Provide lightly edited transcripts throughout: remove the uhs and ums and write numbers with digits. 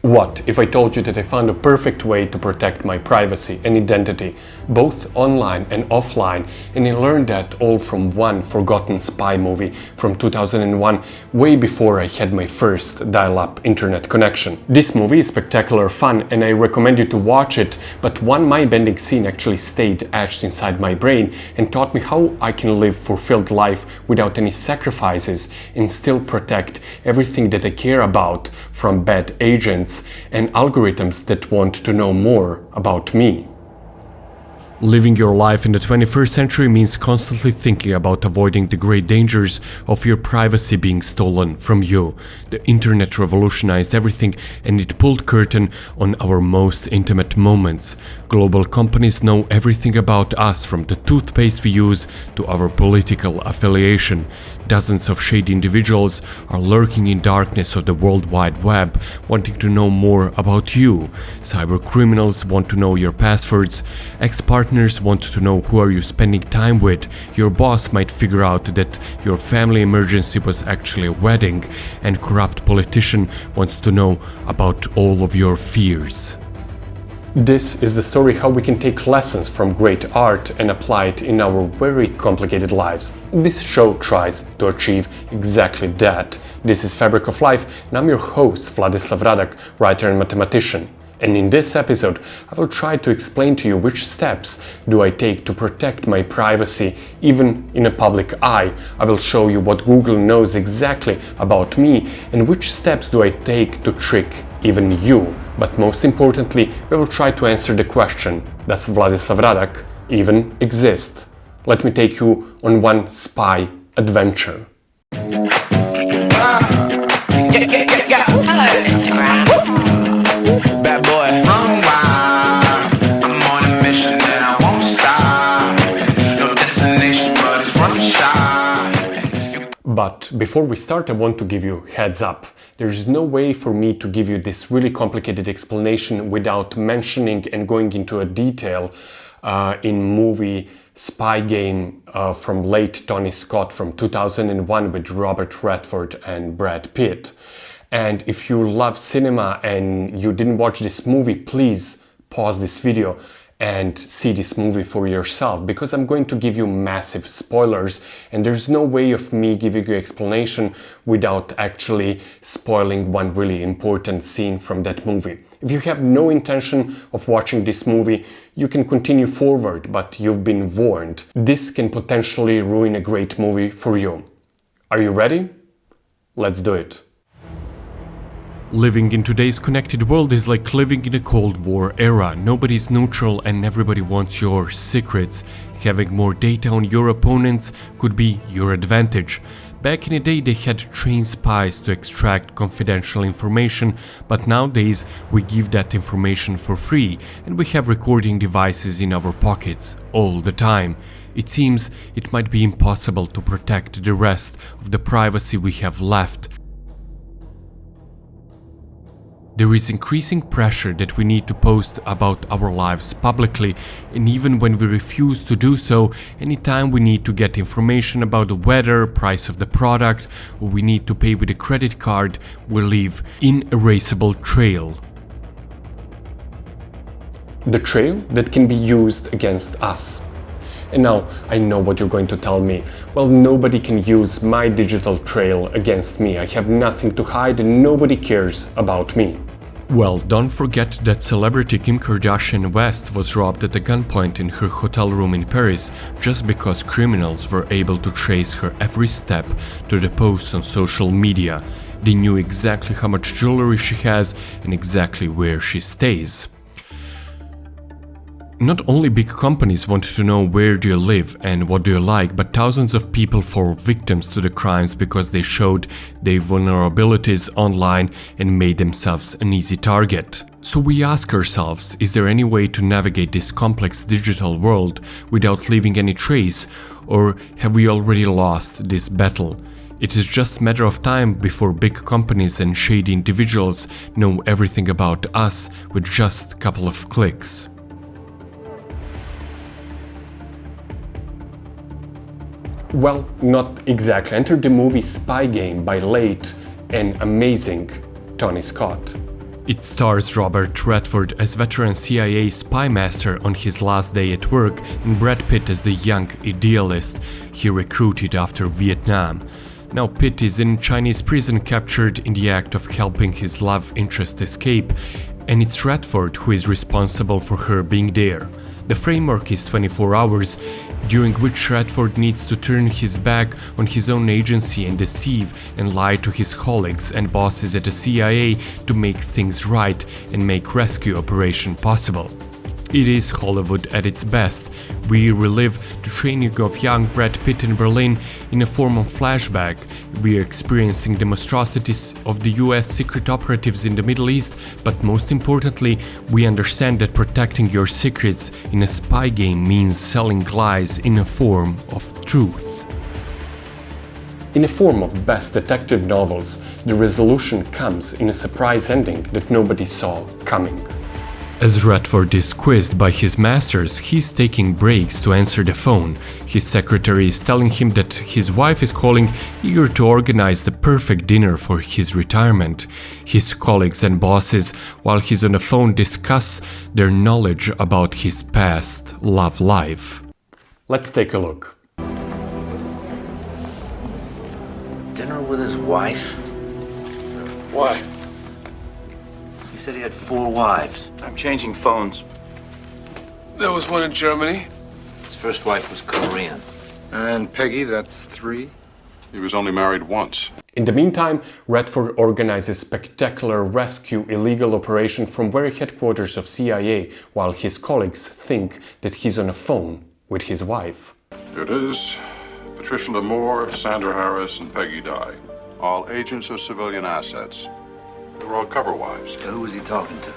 What if I told you that I found a perfect way to protect my privacy and identity, both online and offline, and I learned that all from one forgotten spy movie from 2001, way before I had my first dial-up internet connection. This movie is spectacular fun and I recommend you to watch it, but one mind-bending scene actually stayed etched inside my brain and taught me how I can live fulfilled life without any sacrifices and still protect everything that I care about from bad agents and algorithms that want to know more about me. Living your life in the 21st century means constantly thinking about avoiding the great dangers of your privacy being stolen from you. The internet revolutionized everything and it pulled curtain on our most intimate moments. Global companies know everything about us, from the toothpaste we use to our political affiliation. Dozens of shady individuals are lurking in darkness of the World Wide Web, wanting to know more about you. Cyber criminals want to know your passwords. Ex-partners want to know who are you spending time with. Your boss might figure out that your family emergency was actually a wedding, and corrupt politician wants to know about all of your fears. This is the story how we can take lessons from great art and apply it in our very complicated lives. This show tries to achieve exactly that. This is Fabric of Life and I'm your host Vladislav Radak, writer and mathematician. And in this episode, I will try to explain to you which steps do I take to protect my privacy even in a public eye. I will show you what Google knows exactly about me and which steps do I take to trick even you. But most importantly, we will try to answer the question, does Vladislav Radak even exist? Let me take you on one spy adventure. Hello, Instagram. Bad boy, run wild. I'm on a mission and I won't stop. No destination, but it's rough and shy. But before we start, I want to give you heads up. There is no way for me to give you this really complicated explanation without mentioning and going into a detail in movie Spy Game from late Tony Scott from 2001 with Robert Redford and Brad Pitt. And if you love cinema and you didn't watch this movie, please pause this video and see this movie for yourself, because I'm going to give you massive spoilers and there's no way of me giving you explanation without actually spoiling one really important scene from that movie. If you have no intention of watching this movie, you can continue forward, but you've been warned. This can potentially ruin a great movie for you. Are you ready? Let's do it. Living in today's connected world is like living in a Cold War era. Nobody's neutral and everybody wants your secrets. Having more data on your opponents could be your advantage. Back in the day, they had trained spies to extract confidential information, but nowadays we give that information for free and we have recording devices in our pockets all the time. It seems it might be impossible to protect the rest of the privacy we have left. There is increasing pressure that we need to post about our lives publicly, and even when we refuse to do so, anytime we need to get information about the weather, price of the product, or we need to pay with a credit card, we leave an erasable trail. The trail that can be used against us. And now, I know what you're going to tell me. Well, nobody can use my digital trail against me. I have nothing to hide and nobody cares about me. Well, don't forget that celebrity Kim Kardashian West was robbed at a gunpoint in her hotel room in Paris just because criminals were able to trace her every step to the posts on social media. They knew exactly how much jewelry she has and exactly where she stays. Not only big companies want to know where do you live and what do you like, but thousands of people fall victims to the crimes because they showed their vulnerabilities online and made themselves an easy target. So we ask ourselves, is there any way to navigate this complex digital world without leaving any trace, or have we already lost this battle? It is just a matter of time before big companies and shady individuals know everything about us with just a couple of clicks. Well, not exactly. Enter the movie Spy Game by late and amazing Tony Scott. It stars Robert Redford as veteran CIA spy master on his last day at work and Brad Pitt as the young idealist he recruited after Vietnam. Now Pitt is in Chinese prison captured in the act of helping his love interest escape, and it's Redford who is responsible for her being there. The framework is 24 hours, during which Redford needs to turn his back on his own agency and deceive and lie to his colleagues and bosses at the CIA to make things right and make rescue operation possible. It is Hollywood at its best. We relive the training of young Brad Pitt in Berlin in a form of flashback. We are experiencing the monstrosities of the US secret operatives in the Middle East, but most importantly, we understand that protecting your secrets in a spy game means selling lies in a form of truth. In a form of best detective novels, the resolution comes in a surprise ending that nobody saw coming. As Redford is quizzed by his masters, he's taking breaks to answer the phone. His secretary is telling him that his wife is calling, eager to organize the perfect dinner for his retirement. His colleagues and bosses, while he's on the phone, discuss their knowledge about his past love life. Let's take a look. Dinner with his wife? Why? He said he had 4 wives. I'm changing phones. There was one in Germany. His first wife was Korean. And Peggy, that's 3? He was only married once. In the meantime, Redford organizes spectacular rescue illegal operation from very headquarters of CIA, while his colleagues think that he's on a phone with his wife. Here it is. Patricia Moore, Sandra Harris, and Peggy Dye. All agents of civilian assets. They were all cover wives. So who was he talking to?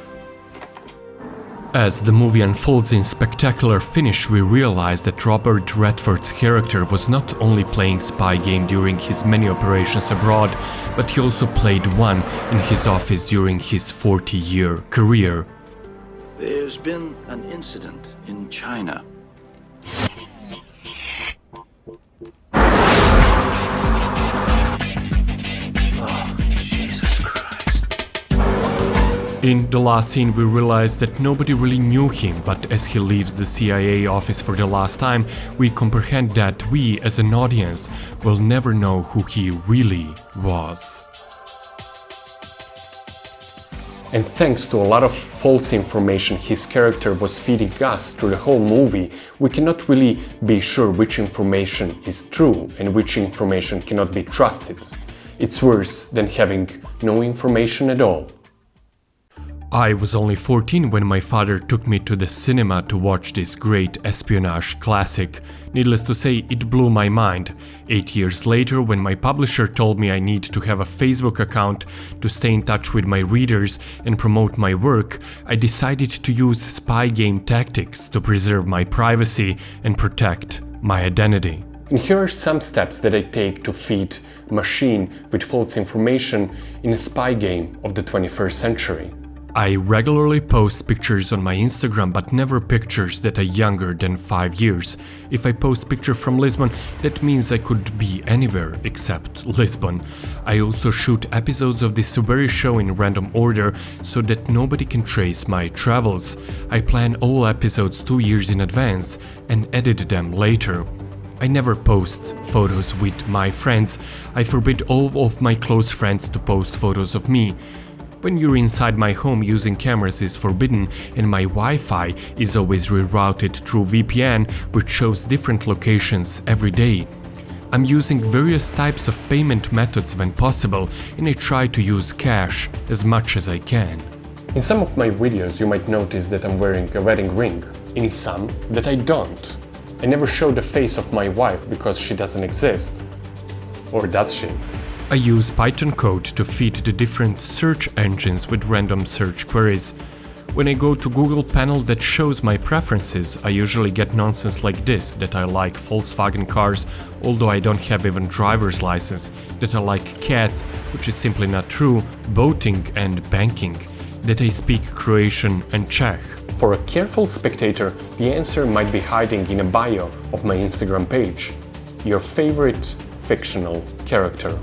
As the movie unfolds in spectacular finish, we realize that Robert Redford's character was not only playing spy game during his many operations abroad, but he also played one in his office during his 40-year career. There's been an incident in China. In the last scene, we realize that nobody really knew him, but as he leaves the CIA office for the last time, we comprehend that we, as an audience, will never know who he really was. And thanks to a lot of false information his character was feeding us through the whole movie, we cannot really be sure which information is true and which information cannot be trusted. It's worse than having no information at all. I was only 14 when my father took me to the cinema to watch this great espionage classic. Needless to say, it blew my mind. 8 years later, when my publisher told me I need to have a Facebook account to stay in touch with my readers and promote my work, I decided to use spy game tactics to preserve my privacy and protect my identity. And here are some steps that I take to feed a machine with false information in a spy game of the 21st century. I regularly post pictures on my Instagram, but never pictures that are younger than 5 years. If I post picture from Lisbon, that means I could be anywhere except Lisbon. I also shoot episodes of this very show in random order so that nobody can trace my travels. I plan all episodes 2 years in advance and edit them later. I never post photos with my friends. I forbid all of my close friends to post photos of me. When you're inside my home, using cameras is forbidden, and my Wi-Fi is always rerouted through VPN, which shows different locations every day. I'm using various types of payment methods when possible, and I try to use cash as much as I can. In some of my videos you might notice that I'm wearing a wedding ring, in some that I don't. I never show the face of my wife because she doesn't exist. Or does she? I use Python code to feed the different search engines with random search queries. When I go to Google panel that shows my preferences, I usually get nonsense like this, that I like Volkswagen cars, although I don't have even driver's license, that I like cats, which is simply not true, boating and banking, that I speak Croatian and Czech. For a careful spectator, the answer might be hiding in a bio of my Instagram page. Your favorite fictional character.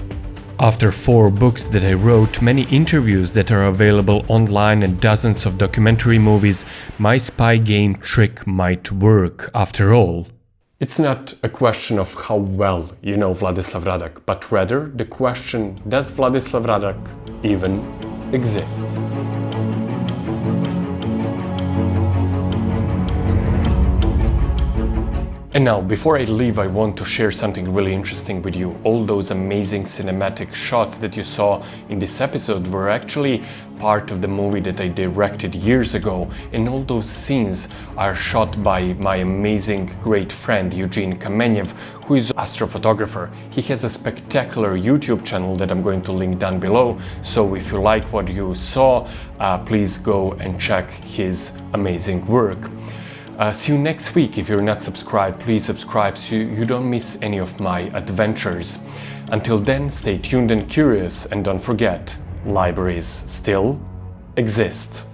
After 4 books that I wrote, many interviews that are available online and dozens of documentary movies, my spy game trick might work after all. It's not a question of how well you know Vladislav Radak, but rather the question, does Vladislav Radak even exist? And now, before I leave, I want to share something really interesting with you. All those amazing cinematic shots that you saw in this episode were actually part of the movie that I directed years ago, and all those scenes are shot by my amazing great friend Eugene Kamenev, who is an astrophotographer. He has a spectacular YouTube channel that I'm going to link down below, so if you like what you saw, please go and check his amazing work. See you next week. If you're not subscribed, please subscribe so you don't miss any of my adventures. Until then, stay tuned and curious, and don't forget, libraries still exist.